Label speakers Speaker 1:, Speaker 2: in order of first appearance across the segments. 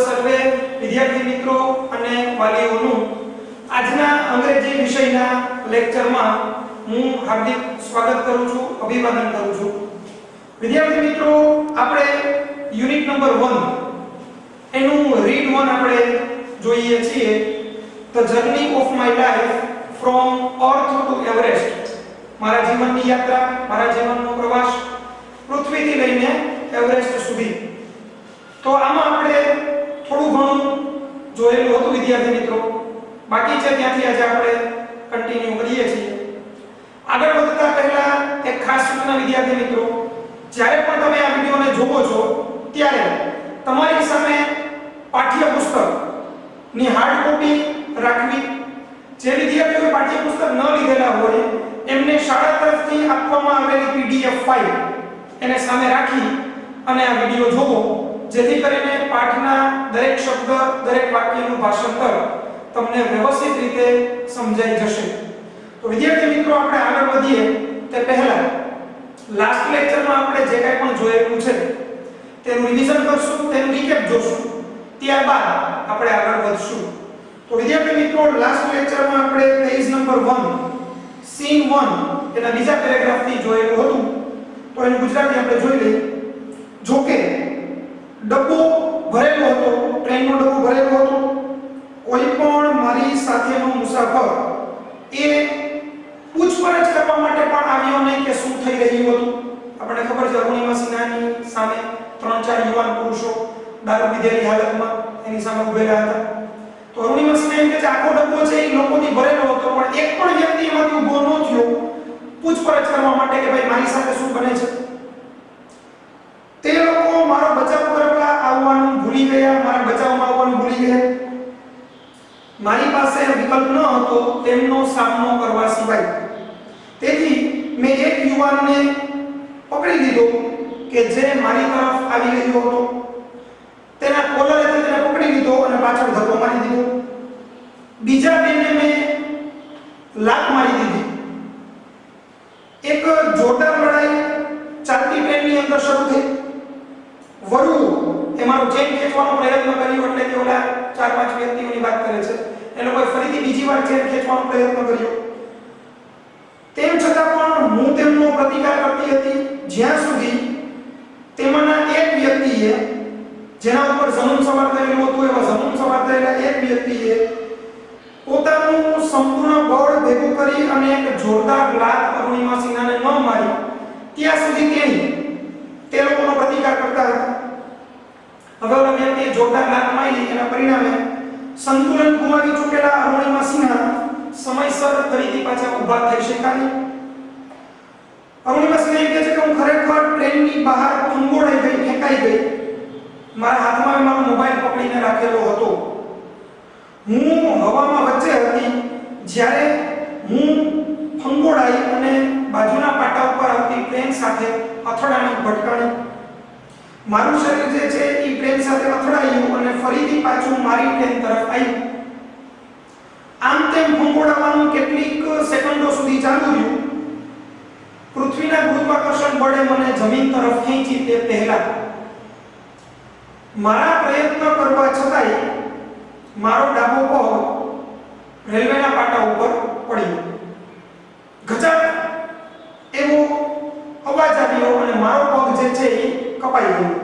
Speaker 1: સર્વે વિદ્યાર્થી મિત્રો અને વાલીઓનું આજના અંગ્રેજી વિષયના લેક્ચરમાં હું હાર્દિક સ્વાગત કરું છું, અભિવાદન કરું છું। વિદ્યાર્થી મિત્રો, આપણે યુનિટ નંબર 1 એનું રીડ 1 આપણે જોઈએ છીએ। The journey of my life from earth two Everest. મારા જીવનની યાત્રા, મારા જીવનનો પ્રવાસ પૃથ્વીથી લઈને એવરેસ્ટ સુધી। તો આમાં આપણે થોડું ઘણું જોયેલું હતું વિદ્યાર્થી મિત્રો, બાકી છે ત્યાંથી આજે આપણે કન્ટિન્યુ કરીએ છીએ। આગળ વધતા પહેલા એક ખાસ સૂચના વિદ્યાર્થી મિત્રો, જ્યારે પણ તમે આ વિડિયોને જોવો છો ત્યારે તમારી સામે પાઠ્યપુસ્તકની હાર્ડ કોપી રાખવી। જે વિદ્યાર્થીઓએ પાઠ્યપુસ્તક ન લીધેલા હોય એમને શાળા તરફથી આપવામાં આવેલી પીડીએફ ફાઇલ એને સામે રાખી અને આ વિડિયો જોવો, જેથી કરીને પાઠના દરેક શબ્દ, દરેક વાક્યનું ભાષાંતર તમને વ્યવસ્થિત રીતે સમજાઈ જશે। તો વિદ્યાર્થી મિત્રો, આપણે આગળ વધીએ તે પહેલા લાસ્ટ લેક્ચરમાં આપણે જે કંઈ પણ જોયેલું છે તેનું રિવિઝન કરશું, તેનું રીકેપ જોશું, ત્યારબાદ આપણે આગળ વધશું। તો વિદ્યાર્થી મિત્રો, લાસ્ટ લેક્ચરમાં આપણે પેજ નંબર 1 સીન 1 એના બીજા પેરેગ્રાફથી જોયેલું હતું। તો એનું ગુજરાતી આપણે જોઈ લઈએ। જો કે ડબ્બો ભરેલો હતો, ટ્રેનનો ડબ્બો ભરેલો હતો, કોઈ પણ મારી સાથેનો મુસાફર એ પૂછપરછ કરવા માટે પણ આવ્યો નહીં કે શું થઈ રહ્યું હતું। આપણને ખબર છે અરુણિમા સિન્હાની સામે 3-4 યુવાન પુરુષો દારૂ પીધેલી હાલતમાં એની સામે ઉભેલા હતા। તો અરુણિમા સિન્હા એમ કહે છે આખો ડબ્બો છે એ લોકોથી ભરેલો હતો, પણ એક પણ વ્યક્તિ એમાંથી ઊભો ન થયો પૂછપરછ કરવા માટે કે ભાઈ મારી સાથે શું બને છે। તે લોકો મારો બચાવ કરવા આવવાનું ભૂલી ગયા, મારા બચાવમાં આવવાનું ભૂલી ગયા। મારી પાસે વિકલ્પ ન હતો તેમનો સામનો કરવા સિવાય। તેથી મેં એક યુવાનને પકડી લીધો કે જે મારી તરફ આવી રહ્યો હતો, તેના કોલરેથી તેને પકડી લીધો અને પાછળ ધક્કો મારી દીધો। બીજા બેને મેં લાત મારી દીધી। એક જોરદાર લડાઈ ચાલતી ટ્રેનની અંદર શરૂ થઈ। વરુ એ મારો ચેન ખેંચવાનો પ્રયત્ન કર્યો, એટલે કે ઓલા 4-5 વ્યક્તિઓની વાત કરે છે, એ લોકોએ ફરીથી બીજી વાર ચેન ખેંચવાનો પ્રયત્ન કર્યો। તેમ છતાં પણ હું તેમનો પ્રતિકાર કરતી હતી, જ્યાં સુધી તેમાંના એક વ્યક્તિએ, જેના ઉપર જમન સવાર થયેલું હતું, એવા જમન સવાર થયેલા એક વ્યક્તિએ પોતાનું સંપૂર્ણ બળ ભેગું કરી અને એક જોરદાર લાત અરુણિમા સિન્હાને ન મારી ત્યાં સુધી તે લોકોનો પ્રતિકાર કરતા હતા। હવે ઓલા વ્યક્તિએ જોરદાર લાત મારી, એના પરિણામે સંતુલન ગુમાવી ચૂકેલા અરુણિમા સિન્હા સમયસર ફરીથી પાછા ઊભા થઈ શક્યા નહીં। અરુણિમા સિન્હા કહે છે કે હું ખરેખર ટ્રેનની બહાર ફંગોળાઈ ગઈ, ફેંકાઈ ગઈ। મારા હાથમાં મારો મોબાઈલ પકડીને રાખેલો હતો। હું હવામાં વચ્ચે હતી જ્યારે હું ફંગોળાઈ અને બાજુના પાટા ઉપર આવતી ટ્રેન સાથે અથડાણી ભટકાણી। મારું શરીર જે છે એ ટ્રેન સાથે અથડાયું અને ફરીથી પાછું મારી ટ્રેન તરફ આવ્યું। આમ તેમ ફંગોળાવાનું કેટલીક સેકન્ડો સુધી ચાલુ રહ્યું। પૃથ્વીના ગુરુત્વાકર્ષણ બળે મને જમીન તરફ ખેંચી તે પહેલા મારા પ્રયત્ન કરવા છતાંય મારો ડાબો પગ રેલવેના પાટા ઉપર પડ્યો। ગજબ એવો અવાજ આવ્યો અને મારો પગ જે છે એ કપાઈ ગયો।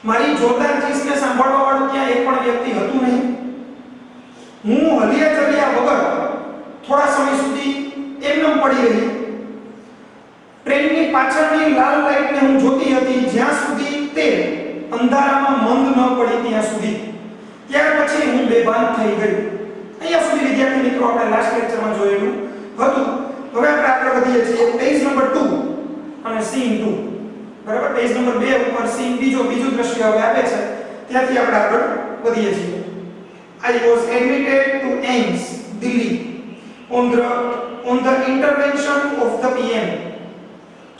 Speaker 1: મારી જોરદાર ચીસને સાંભળવા વાળું ત્યાં એક પણ વ્યક્તિ હતું નહીં। હું હલિયા ચલિયા વગર થોડા સમય સુધી એકદમ પડી રહી। ટ્રેનની પાછળની લાલ લાઈટને હું જોતી હતી જ્યાં સુધી તે અંધારામાં મંદ ન પડી ત્યાં સુધી। ત્યાર પછી હું બેભાન થઈ ગઈ। અહીંયા સુધી વિદ્યાર્થી મિત્રો આપણે લાસ્ટ લેક્ચરમાં જોયેલું હતું। હવે આપણે આગળ વધીએ છીએ પેજ નંબર 2 અને સીન 2, બરાબર। પેજ નંબર 2 ઉપર સીન બીજું દ્રશ્ય હવે આવે છે, ત્યાંથી આપણે આગળ વધીએ છીએ। I was admitted to AIIMS, Delhi, on the intervention of the PM.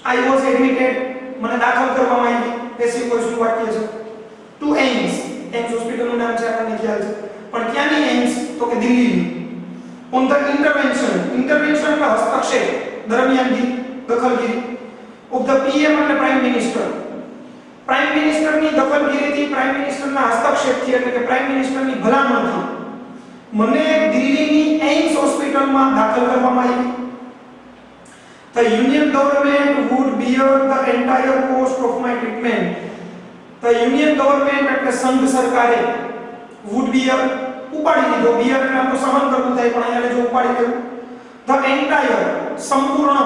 Speaker 1: I was admitted, મને દાખલ કરવામાં આવી, પેસિવ વોઇસનું વાક્ય છે, to AIIMS, AIIMS હોસ્પિટલનું નામ છે, આપણને ખ્યાલ છે, પણ ક્યાંની AIIMS? તો કે દિલ્હીની। on the intervention એટલે હસ્તક્ષેપ, દરમિયાનગીરી, દખલગીરી, of the PM એટલે પ્રાઇમ મિનિસ્ટર। પ્રાઇમ મિનિસ્ટરની દખલગીરીથી, પ્રાઇમ મિનિસ્ટરના હસ્તક્ષેપ હસ્તક્ષેપથી એટલે કે પ્રાઇમ મિનિસ્ટરની ભલામણથી મને દિલ્હીની એમ્સ હોસ્પિટલમાં દાખલ કરવામાં આવી. The union government would bear the entire cost of my treatment. The union government એટલે સંઘ સરકારે would bear ઉપાડી લીધો, bear એટલે આમ તો સહન કરવું થાય પણ અહીંયા જો ઉપાડી લીધો. The entire સંપૂર્ણ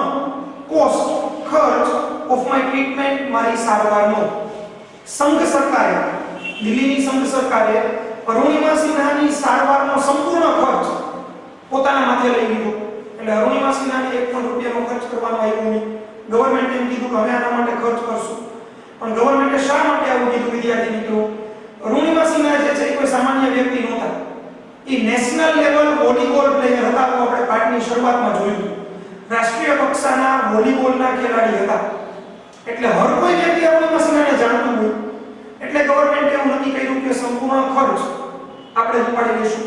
Speaker 1: cost ખર્ચ of my treatment મારી સારવારનો સંઘ સરકારે, દિલ્હીની સંઘ સરકારે અરુણિમા સિન્હાની સારવારનો સંપૂર્ણ ખર્ચ પોતાના માથે લઈ લીધો. એટલે અરુણિમા સિન્હાને એક પણ રૂપિયાનો ખર્ચ કરવાનો આવ્યો નહીં. ગવર્નમેન્ટે એમ કીધું કે અમે આના માટે ખર્ચ કરશું, પણ ગવર્નમેન્ટે શા માટે આવું કીધું? વિદ્યાર્થી મિત્રો, અરુણિમા સિન્હા જે છે એ કોઈ સામાન્ય વ્યક્તિ નહોતા. એ નેશનલ લેવલ વોલીબોલ પ્લેયર હતા. તો આપણે પાઠની શરૂઆતમાં જોયું રાષ્ટ્રીય કક્ષાના વોલીબોલના ખેલાડી હતા. એટલે હર કોઈ વ્યક્તિ અરુણિમા સિન્હાને જાણતું હોય. એટલે ગવર્નમેન્ટે એવું નક્કી કર્યું કે સંપૂર્ણ ખર્ચ આપણે ઉપાડી લઈશું.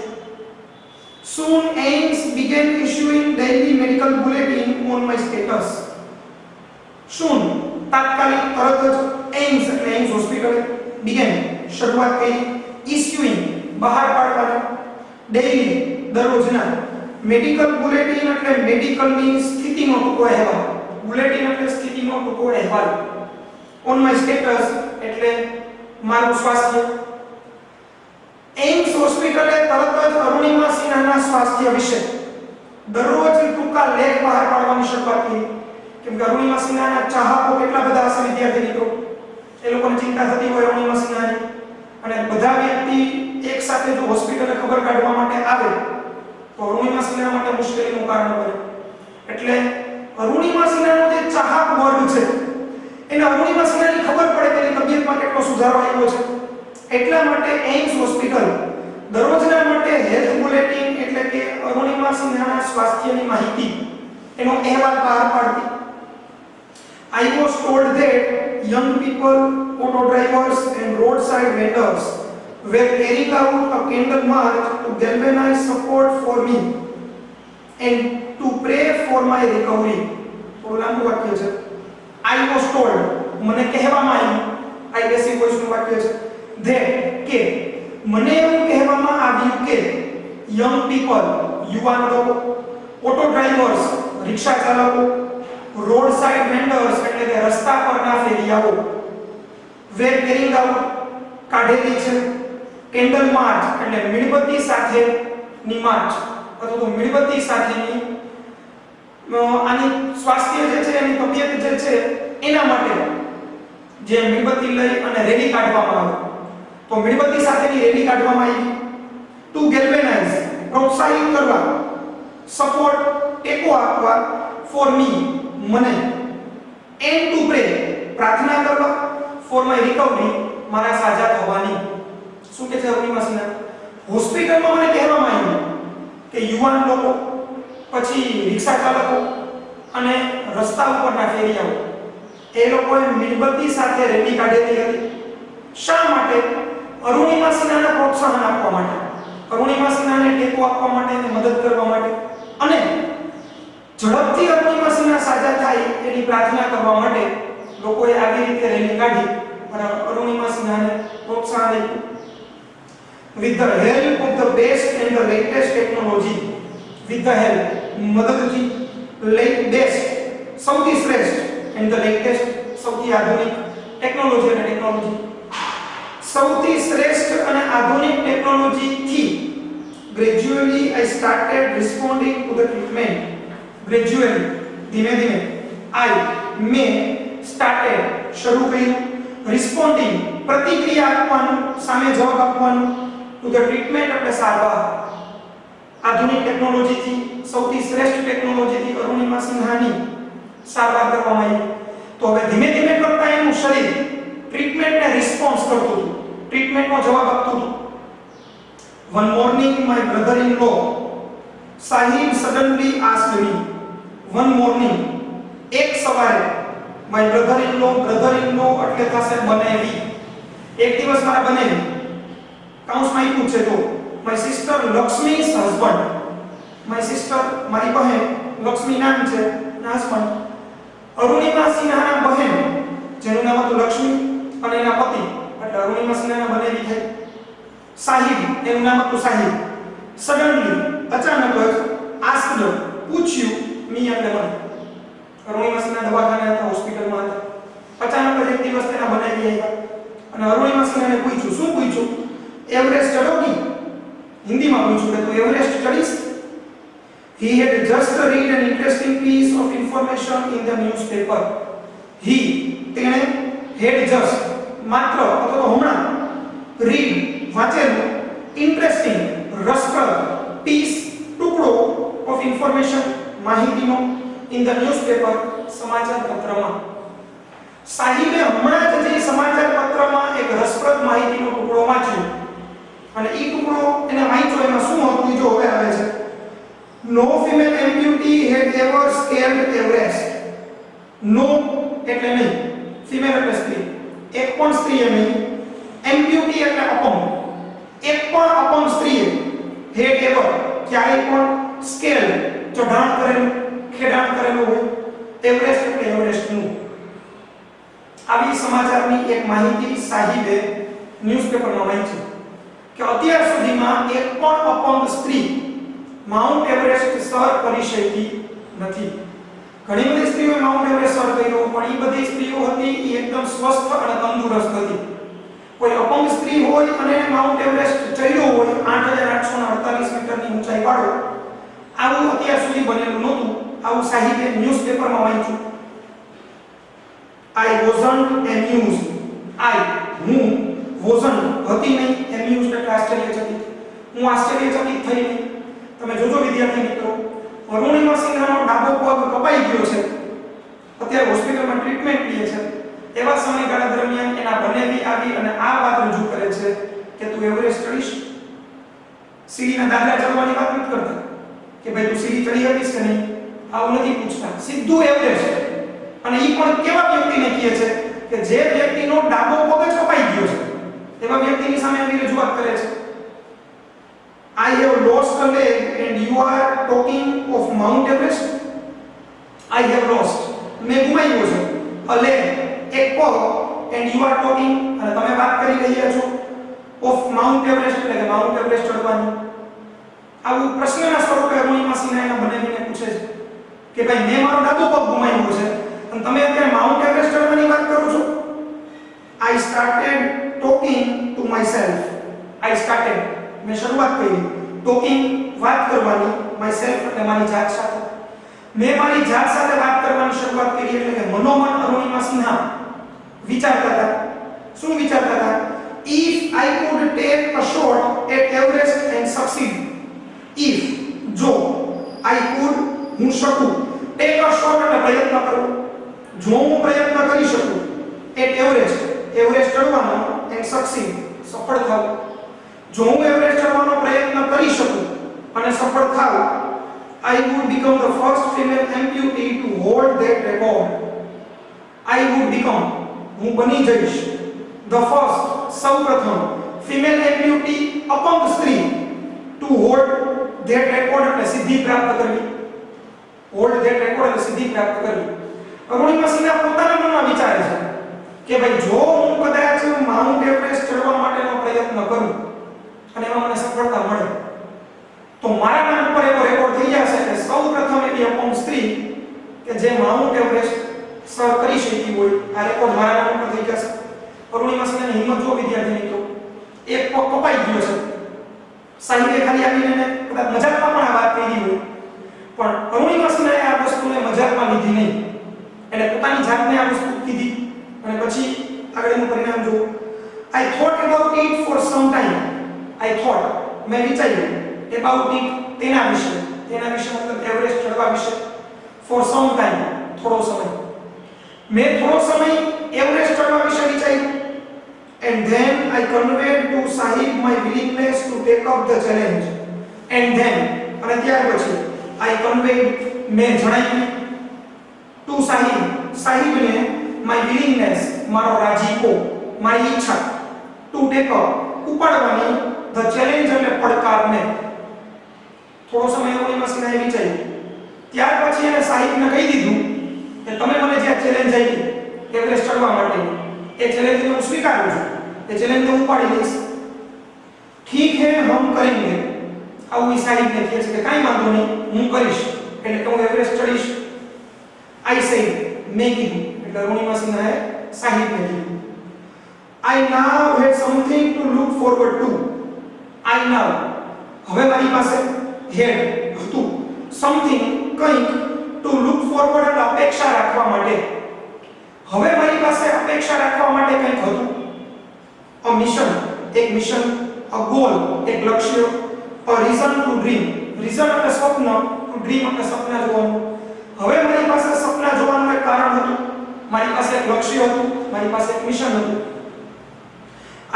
Speaker 1: Soon AIIMS began issuing daily medical bulletin on my status. Soon તાત્કાલિક તરત જ AIIMS એટલે AIIMS હોસ્પિટલ began શરૂઆત કરી issuing બહાર પાડવાના daily દરરોજના મેડિકલ બુલેટિન એટલે મેડિકલની સ્થિતિનો ટૂંકો અહેવાલ. બુલેટિન એટલે સ્થિતિનો ટૂંકો અહેવાલ. on my status એટલે મારું સ્વાસ્થ્ય. એમ્સ હોસ્પિટલે તરત જ અરુણિમા સિન્હાના સ્વાસ્થ્ય વિશે દરરોજ ટૂંકા લેખ બહાર પાડવાની શરૂઆત કરી. કેમ કે અરુણિમા સિન્હાના ચાહકો કેટલા બધા હશે વિદ્યાર્થી મિત્રો. એ લોકોને ચિંતા થતી હોય અરુણિમા સિન્હાની, અને બધા વ્યક્તિ એક સાથે જો હોસ્પિટલે ખબર કાઢવા માટે આવે તો અરુણિમા સિન્હા માટે મુશ્કેલીનું કારણ બને. એટલે અરુણિમા સિન્હાનો જે ચાહક વર્ગ છે એને અરુણિમા સિન્હાની ખબર પડે કે એની તબિયતમાં કેટલો સુધારો આવ્યો છે. એટલા માટે એમ્સ હોસ્પિટલ દરરોજના માટે હેલ્થ બુલેટિન એટલે કે અરુણિમા સિન્હાના સ્વાસ્થ્યની માહિતી એનો અહેવાલ બહાર પાડતી. I was told that young people, auto drivers and roadside vendors were carrying out a candle march to galvanize support for me and to pray for my recovery. તો લાંબુ વાક્ય છે. I was told મને કહેવામાં આવ્યું, I passive voice નું વાક્ય છે. that કે મને એવું કહેવામાં આવ્યું કે young people યુવાન લોકો, auto drivers રિક્ષા ચાલકો, રોડ સાઇડ વેન્ડર્સ એટલે કે રસ્તા પરના ફેરિયાઓ, વેર કેરિંગ આઉટ કાઢેલી છે, કેન્ડલ માર્ચ એટલે મીણબત્તી સાથેની માર્ચ અથવા તો મીણબત્તી સાથેની આની સ્વાસ્થ્ય જે છે એની તબિયત જે છે એના માટે જે મીણબત્તી લઈ અને રેલી કાઢવામાં આવે. તો મીણબત્તી સાથેની રેલી કાઢવામાં આવી. ટુ ગેલ્વેનાઇઝ પ્રોત્સાહિત કરવા, સપોર્ટ ટેકો આપવા, ફોર મી મને, એન્ડ ટુ પ્રે પ્રાર્થના કરવા, ફોર માય રિકવરી મારા સાજા થવાની. શું કે છે અરુણિમા સિન્હા? હોસ્પિટલમાં મને કહેવામાં આવ્યું કે યુવાન લોકો, પછી રિક્ષા ચાલકો અને રસ્તા ઉપરના ફેરિયાઓ એ લોકોએ મીણબત્તી સાથે રેલી કાઢેલી હતી. શા માટે? અરુણિમા સિન્હાને પ્રોત્સાહન આપવા માટે, અરુણિમા સિન્હાને ટેકો આપવા માટે અને મદદ કરવા માટે, અને ઝડપથી અરુણિમા સિન્હા સાજા થાય એની પ્રાર્થના કરવા માટે લોકોએ આવી રીતે રેલી કાઢી અને અરુણિમા સિન્હાને પ્રોત્સાહન આપ્યું. with the help of the best and the latest technology, with the help મદદથી, બેસ્ટ સૌથી શ્રેષ્ઠ and the latest સૌથી આધુનિક ટેકનોલોજી અને ટેકનોલોજી સૌથી શ્રેષ્ઠ અને આધુનિક ટેકનોલોજીથી gradually I started responding to the treatment. Gradually ધીમે ધીમે મેં started શરૂ કર્યું, responding પ્રતિક્રિયા આપવાનું, સામે જવાબ આપવાનું, to the treatment એટલે સારવાર. આધુનિક ટેકનોલોજીથી, સૌથી શ્રેષ્ઠ ટેકનોલોજીથી અરુણિમા સિન્હાની સારવાર કરવામાં આવી. તો હવે ધીમે ધીમે કરતા એનું શરીર ટ્રીટમેન્ટને રિસ્પોન્સ કરતું હતું, ટ્રીટમેન્ટનો જવાબ આપતું હતું. One morning my brother-in-law Sahib suddenly asked me. One morning એક સવારે my brother-in-law એટલે થશે બનેવી. એક દિવસ મારા બનેવી કાઉન્સમાં આપ્યું છે તો my sister Lakshmi's husband, my sister મારી બહેન લક્ષ્મી નામ છે ના હસબન્ડ અરુણિમા સિન્હાના બહેન જેનું નામ હતું લક્ષ્મી અને એના પતિ એટલે અરુણિમા સિન્હાના બનેવી થઈ સાહિબ એનું નામ હતું સાહિબ. સડનલી અચાનક જ આસ્ક્ડ પૂછ્યું મી એટલે મને. અરુણિમા સિન્હા દવાખાને હતા, હોસ્પિટલમાં હતા. અચાનક જ એક દિવસ તેના બનાવી આવ્યા અને અરુણિમા સિન્હાને પૂછ્યું. શું પૂછ્યું? એવરેસ્ટ ચડોગી? હિન્દીમાં પૂછ્યું કે તું Everest ચડીશ? He had just read an interesting piece of information in the newspaper. તેણે had just માત્ર અથવા તો હમણાં read વાંચેલું interesting રસપ્રદ piece ટુકડો of information માહિતીનો in the newspaper સમાચાર પત્રમાં. સાહિબે હમણાં જ જે સમાચાર પત્રમાં એક રસપ્રદ માહિતીનો ટુકડો વાંચ્યો અને એ ટુકડો એને વાંચ્યો એમાં શું હતું જો હવે આવે છે. No female amputee had ever scaled Everest. No એટલે નહીં, ફિમેલ એટલે સ્ત્રી, એક પણ સ્ત્રીએ નહીં, એમ્પ્યુટી એટલે અપંગ, એક પણ અપંગ સ્ત્રીએ had ever ક્યારેય પણ સ્કેલ ચઢાણ કરેલું, ખેડાણ કરેલું હોય, એવરેસ્ટ એટલે એવરેસ્ટનું. આવી સમાચારની એક માહિતી સાહિબે ન્યૂઝપેપરમાં વાંચી કે અત્યાર સુધીમાં એક પણ અપંગ સ્ત્રી માઉન્ટ એવરેસ્ટ સર કરી શકી નથી. ઘણી બધી સ્ત્રીઓએ માઉન્ટ એવરેસ્ટ સર કર્યો પણ એ બધી સ્ત્રીઓ હતી એ એકદમ સ્વસ્થ અને તંદુરસ્ત હતી. કોઈ અપંગ સ્ત્રી હોય અને માઉન્ટ એવરેસ્ટ ચડ્યો હોય 8848 મીટરની ઊંચાઈ વાળો, આવું અત્યાર સુધી બનેલું નહોતું. આવું સાહિબે ન્યૂઝપેપરમાં વાંચ્યું. I wasn't amused. હું wasn't હતી નહીં, amused એટલે આશ્ચર્યચકિત. હું આશ્ચર્યચકિત થઈ નહીં. તમે જોજો વિદ્યાર્થી મિત્રો, અરુણિમા સિન્હાનો ડાબો પગ કપાઈ ગયો છે, અત્યારે હોસ્પિટલમાં ટ્રીટમેન્ટ લે છે. એવા સમયગાળા દરમિયાન એના બનેવી આવી અને આ વાત રજૂ કરે છે કે તું એવરેસ્ટ ચડીશ? સીડીના દાદરા ચડવાની વાત નથી કરતા કે ભાઈ તું સીડી ચડી શકીશ કે નહીં, આવું નથી પૂછતા. સીધું એવરેસ્ટ. અને એ પણ કેવા વ્યક્તિને કહે છે કે જે વ્યક્તિનો ડાબો પગ જ કપાઈ ગયો છે એવા વ્યક્તિની સામે આવી રજૂઆત કરે છે. I have lost a leg and you are talking of Mount Everest. I have lost. મેં ગુમાવ્યો છે a leg, એક પગ, and you are talking અને તમે વાત કરી રહ્યા છો of Mount Everest એટલે કે માઉન્ટ એવરેસ્ટ ચડવાની. આવું પ્રશ્નના સ્વરૂપે અરુણિમા સિન્હાને બનાવીને પૂછે છે કે ભાઈ મેં મારો ડાબો પગ ગુમાવ્યો છે અને તમે અત્યારે માઉન્ટ એવરેસ્ટ ચડવાની વાત કરો છો. I started talking to myself. I started મેં શરૂઆત કરી ટોકિંગ વાત કરવાની, માયસેલ્ફ એટલે મારી જાત સાથે. મેં મારી જાત સાથે વાત કરવાની શરૂઆત કરી એટલે કે મનોમન અરુણિમા સિન્હા વિચારતા હતા. શું વિચારતા હતા? If I could take a shot at Everest and succeed. If જો I could હું શકું, take a shot એટલે પ્રયત્ન કરવો, જો હું પ્રયત્ન કરી શકું at Everest એવરેસ્ટ ચડવાનો and succeed સફળ થાવ, જો હું એવરેસ્ટ ચડવાનો પ્રયત્ન કરી શકું અને સફળ થાવ, I would become the first female amputee to hold that record. I would become હું બની જઈશ the first સૌપ્રથમ female amputee અપંગ સ્ત્રી to hold that record એટલે સિદ્ધિ પ્રાપ્ત કરવી. hold that record એટલે સિદ્ધિ પ્રાપ્ત કરવી. અરુણિમા સિન્હા પોતાના મનમાં વિચારે છે કે ભાઈ જો હું કદાચ માઉન્ટ એવરેસ્ટ ચડવા માટેનો પ્રયત્ન કરું અને એમાં મને સફળતા મળે તો મારા નામ પર એવો રેકોર્ડ થઈ જશે કે સૌપ્રથમ એવી અપંગ સ્ત્રી કે જે માઉન્ટ એવરેસ્ટ સર કરી શકી હોય, આ રેકોર્ડ મારા નામ પર થઈ જશે. અરુણિમા સિન્હાની હિંમત જો વિદ્યાર્થી મિત્રો, એક પગ કપાઈ ગયો છે. સાહિબે ખાલી આવીને કદાચ મજાકમાં પણ આ વાત કરી હોય પણ અરુણિમા સિન્હાએ આ વસ્તુને મજાકમાં લીધી નહીં. એને પોતાની જાતને આ વસ્તુ કીધી અને પછી આગળનું પરિણામ જો. I thought about it for some time. I thought મેં વિચાર્યું about it તેના વિશે મતલબ એવરેસ્ટ ચડવા વિશે. for some time થોડો સમય, મેં થોડો સમય એવરેસ્ટ ચડવા વિશે વિચાર્યું. and then I conveyed to Sahib my willingness to take up the challenge. and then અને ત્યાર પછી I conveyed મેં જણાવ્યું to સાહિબને my willingness મારો રાજીપો, મારી ઈચ્છા to take up ઉપાડવાની the challenge એટલે પડકારને. થોડો સમય અરુણિમા સિન્હાએ વિચાર્યું. ત્યાર પછી એને સાહિબને કહી દીધું કે તમે મને જે ચેલેન્જ આપી એવરેસ્ટ ચડવા માટે એ ચેલેન્જને હું સ્વીકારું છું, એ ચેલેન્જને હું ઉપાડી લઈશ. ठीक है हम करेंगे આવું સાહેબ ને કહે છે કે કાઈ વાંધો નહીં હું કરીશ એટલે હું એવરેસ્ટ ચડીશ આઈ સેડ મેં કીધું એટલે અરુણિમા સિન્હા એ સાહેબ ને કીધું I now had something to look forward to I now હવે મારી પાસે હેડ હતું સમથિંગ કંઈક ટુ લુક ફોરવર્ડ એટલે અપેક્ષા રાખવા માટે હવે મારી પાસે અપેક્ષા રાખવા માટે કંઈક હતું અ મિશન એક મિશન અ ગોલ એક લક્ષ્ય અ રીઝન ટુ ડ્રીમ રીઝન એટલે સ્વપ્ન ટુ ડ્રીમ એટલે સપના જોવાનું હવે મારી પાસે સપના જોવાનું એક કારણ હતું મારી પાસે એક લક્ષ્ય હતું મારી પાસે એક મિશન હતું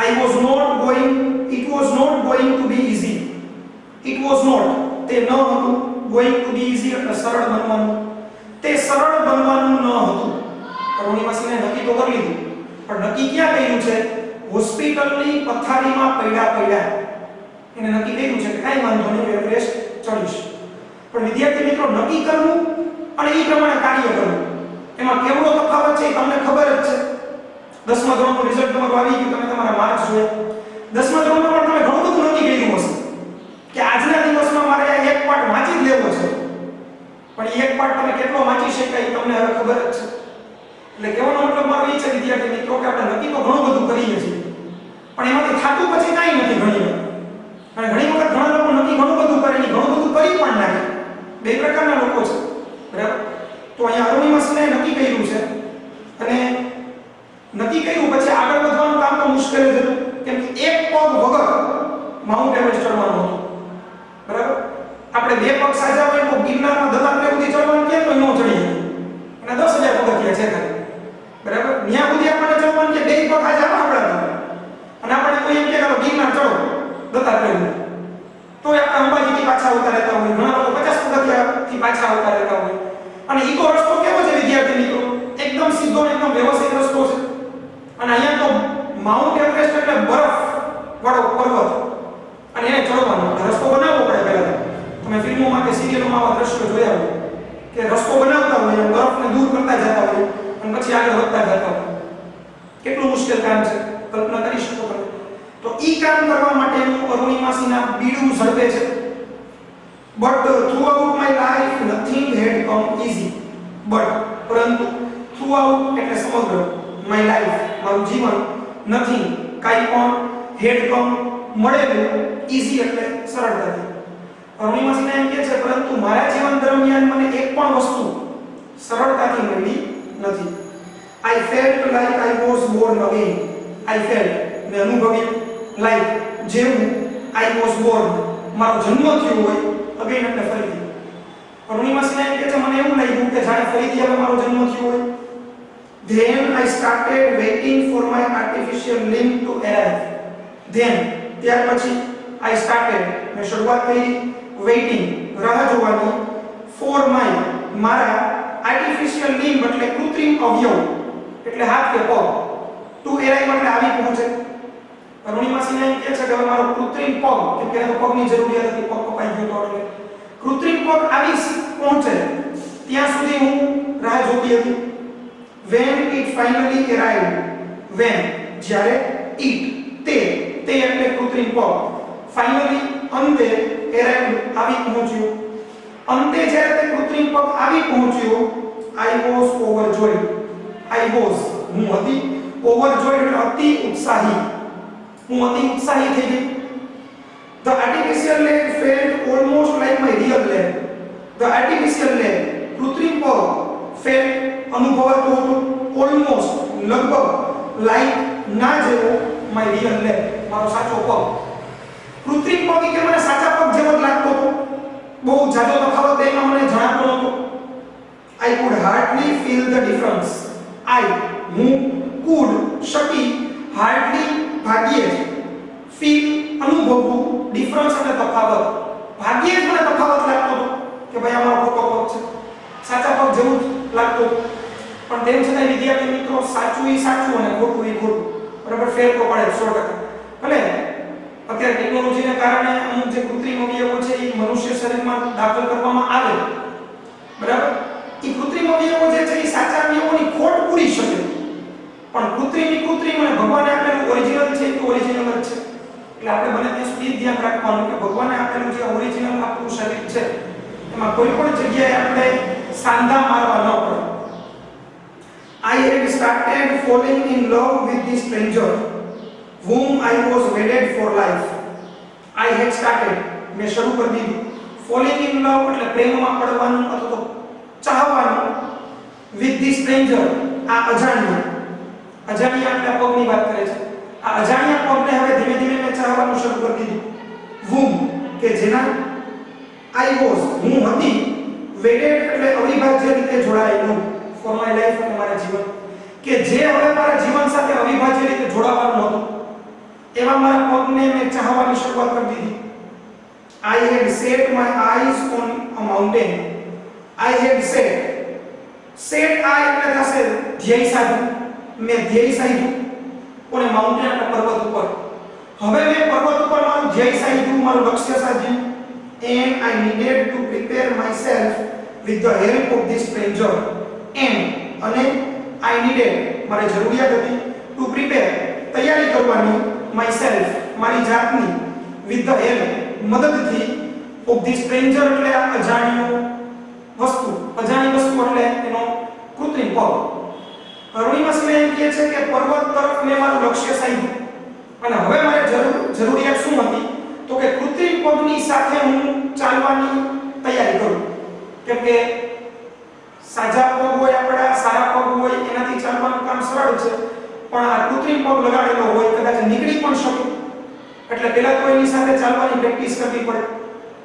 Speaker 1: I was not going it was not going to be easy it was not તે ન હતું going to be easy એટલે સરળ બનવાનું તે સરળ બનવાનું ન હતું અરુણિમા સિન્હાએ નક્કી તો કરી લીધું પણ નક્કી ક્યાં કર્યું છે હોસ્પિટલની પથારીમાં પડ્યા એને નક્કી કર્યું છે કે કાઈ વાંધો નહીં એવરેસ્ટ ચડીશ પણ વિદ્યાર્થી મિત્રો નક્કી કરવું અને એ પ્રમાણે કાર્ય કરવું એમાં કેવડો તફાવત છે તમને ખબર જ છે 10મા ધોરણનું રિઝલ્ટ તમારું આવી ગયું તમે તમારા માર્ક્સ જોયા 10મા ધોરણમાં પણ તમે ઘણું બધું નક્કી કર્યું હશે કે આજના દિવસમાં મારે આ એક પાઠ વાંચી જ લેવો છે પણ એક પાઠ તમે કેટલો વાંચી શકાય તમને હવે ખબર જ છે એટલે કહેવાનો મતલબ મારો એ છે વિદ્યાર્થી મિત્રો કે આપણે નક્કી તો ઘણું બધું કરીએ છીએ પણ એમાંથી થાતું પછી કાંઈ નથી ઘણી વાર અને ઘણી વખત ઘણા લોકો નક્કી ઘણું બધું કરે ને ઘણું બધું કરી પણ નાખે બે પ્રકારના લોકો છે બરાબર તો અહીંયા અરુણિમા સિન્હાએ નક્કી કર્યું છે અને નક્કી કર્યું પછી આગળ વધવાનું કામ તો મુશ્કેલ જ હતું કેમ કે એક પગ વગર માઉન્ટ એવરેસ્ટ ચડવાનું હતું બરાબર આપણે બે પગ સાજા હોય તો ગિરનારમાં દત્તાત્રેય સુધી ચડવાનું કેમ તો ન ચડી અને 10000 પગથિયા છે ખાલી બરાબર ન્યા સુધી આપણને ચડવાનું કે બે પગ સાજા આપણા અને આપણે કોઈ એમ કે ચાલો ગિરનાર ચડો દત્તાત્રેય તો આપણે અંબાજીથી પાછા આવતા રહેતા હોય ઘણા લોકો 50 પગથિયાથી પાછા આવતા રહેતા હોય અને ઈ તો રસ્તો કેવો છે વિદ્યાર્થી મિત્રો એકદમ સીધો એકદમ વ્યવસ્થિત રસ્તો છે અને અહીંયા તો માઉન્ટ એવરેસ્ટ એટલે બરફ વાળો પર્વત અને એને ચડવાનો રસ્તો બનાવવો પડે પહેલા તમે ફિલ્મોમાં કે સિરિયલોમાં આવા દ્રશ્યો જોયા હોય કે રસ્તો બનાવતા હોય બરફને દૂર કરતા જતા હોય અને પછી આગળ વધતા જતા હોય કેટલું મુશ્કેલ કામ છે કલ્પના કરી શકો તમે તો ઈ કામ કરવા માટે અરુણિમા સિન્હા બીડું ઝડપે છે but throughout my life nothing had come easy but પરંતુ થ્રુઆઉટ એટલે સમગ્ર માય લાઈફ મારું જીવન નથિંગ કાઈ પણ હેડ કમ મળેલું ઈઝી એટલે સરળતાથી અરુણિમા સિન્હા એમ કહે છે પરંતુ મારા જીવન દરમિયાન મને એક પણ વસ્તુ સરળતાથી મળી નથી I felt like I was born again I felt મેં અનુભવ્યું like જેવું I was born મારો જન્મ થયો હોય again એટલે ફરીથી અરુણિમા સિન્હા એમ કહે છે મને એવું લાગ્યું કે જાણે ફરીથી હવે મારો જન્મ થયો હોય then I started waiting for my artificial limb to arrive then ત્યાર પછી I started મેં શરૂઆત કરી waiting રાહ જોવાની for my મારા artificial limb એટલે કૃત્રિમ અવયવ એટલે હાથ કે પગ to arrive એટલે આવી પહોંચે અરુણિમા સિન્હા એમ કહે છે કે હવે મારો કૃત્રિમ પગ કેમ કે એને પગની જરૂરિયાત હતી પગ કપાઈ ગયો તો એટલે કૃત્રિમ પગ આવી પહોંચે ત્યાં સુધી હું રાહ જોતી હતી when it finally arrived when જ્યારે it તે એટલે કૃત્રિમ પગ finally અંતે arrived આવી પહોંચ્યો અંતે જ્યારે તે કૃત્રિમ પગ આવી પહોંચ્યો I was overjoyed I was હું હતી overjoyed એટલે અતિ ઉત્સાહી હું અતિ ઉત્સાહી થઈ ગઈ the artificial leg felt almost like my real leg the artificial leg કૃત્રિમ પગ felt અનુભવાતો હતો almost લગભગ like ના જેવો my real leg મારો સાચો પગ કૃત્રિમ પગ કે મને સાચા પગ જેવો જ લાગતો હતો બહુ જાજો તફાવત એમાં મને જણાતો નહોતો I could hardly feel the difference I હું could શકી hardly ભાગ્યે જ feel અનુભવવું ડિફરન્સ એટલે તફાવત ભાગ્યે જ મને તફાવત લાગતો હતો કે ભાઈ આ મારો ખોટો પગ છે સાચા પગ જેવું જ લાગતો પણ તેમ છતાં વિદ્યાર્થી મિત્રો સાચું એ સાચું અને ખોટું એ ખોટું બરાબર ફેર તો પડે 100% ભલે અત્યારે ટેકનોલોજીને કારણે અમુક જે કૃત્રિમ અવયવો છે એ મનુષ્ય શરીરમાં દાખલ કરવામાં આવે બરાબર એ કૃત્રિમ અવયવો જે છે એ સાચા અવયવોની ખોટ પૂરી શકે પણ કૃત્રિમ અને ભગવાને આપેલું ઓરિજિનલ છે તો ઓરિજિનલ જ છે એટલે આપણે બને ત્યાં સુધી ધ્યાન રાખવાનું કે ભગવાને આપેલું જે ઓરિજિનલ આપણું શરીર છે એમાં કોઈ પણ જગ્યાએ આપણે સાંધા મારવા ન પડે. I had started falling in love with this stranger whom I was wedded for life. I had started, મેં શરૂ કરી દીધું. Falling in love એટલે પ્રેમમાં પડવાનું અથવા તો ચાહવાનું with this stranger, આ અજાણ્યા આપણે પગની વાત કરે છે. આ અજાણ્યા પગને હવે ધીમે ધીમે મેં ચાહવાનું શરૂ કરી દીધું. whom કે જેના I was હું હતી, wedded એટલે અવિભાજ્ય રીતે જોડાયેલું for my life અને મારા જીવન, કે જે હવે મારા જીવન સાથે અવિભાજ્ય રીતે જોડાવાનું હતું એવા મારા પગને મેં ચાહવાની શરૂઆત કરી દીધી. I had set my eyes on a mountain. I had set આ એટલે થશે ધ્યેય સાધ્યું. મેં ધ્યેય સાધ્યું કોને? માઉન્ટેન એટલે પર્વત ઉપર. હવે મેં પર્વત ઉપર મારું ધ્યેય સાધ્યું, મારું લક્ષ્ય સાધ્યું. And I needed to prepare myself with the help of this stranger. And અને I needed મારે જરૂરિયાત હતી to prepare તૈયારી કરવાની myself મારી જાતની with the help મદદથી of this stranger એટલે આ અજાણી વસ્તુ એટલે એનો કૃત્રિમ પગ. અરુણિમા સિંહ એમ કહે છે કે પર્વત તરફ મેં મારું લક્ષ્ય સાધ્યું અને હવે મારે જરૂરિયાત શું હતી તો કે કૃત્રિમ પગની સાથે હું ચાલવાની તૈયારી કરું. કેમ કે સાજા પગ હોય, આપણા સારા પગ હોય એનાથી ચાલવાનું કામ સરળ છે, પણ આ કૃત્રિમ પગ લગાડેલો હોય કદાચ નીકળી પણ શકે, એટલે પહેલા તો એની સાથે ચાલવાની પ્રેક્ટિસ કરવી પડે.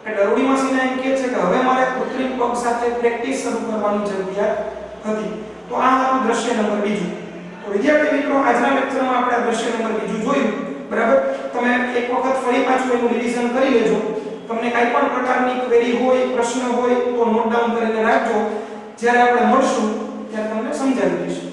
Speaker 1: એટલે અરુણિમા સિંહ એમ કહે છે કે હવે મારે કૃત્રિમ પગ સાથે પ્રેક્ટિસ શરૂ કરવાની જરૂરિયાત હતી. તો આ હતું દ્રશ્ય નંબર 2. તો વિદ્યાર્થી મિત્રો, આજના લેક્ચરમાં આપણે આ દ્રશ્ય નંબર 2 જોયું. બરાબર, તમે એક વખત ફરી પાછું એનું રિવિઝન કરી લેજો. તમને કાઈ પણ પ્રકારની ક્વેરી હોય, પ્રશ્ન હોય તો નોટ ડાઉન કરીને રાખજો. જ્યારે આપણે મળશું ત્યારે તમને સમજાવી દઈશું.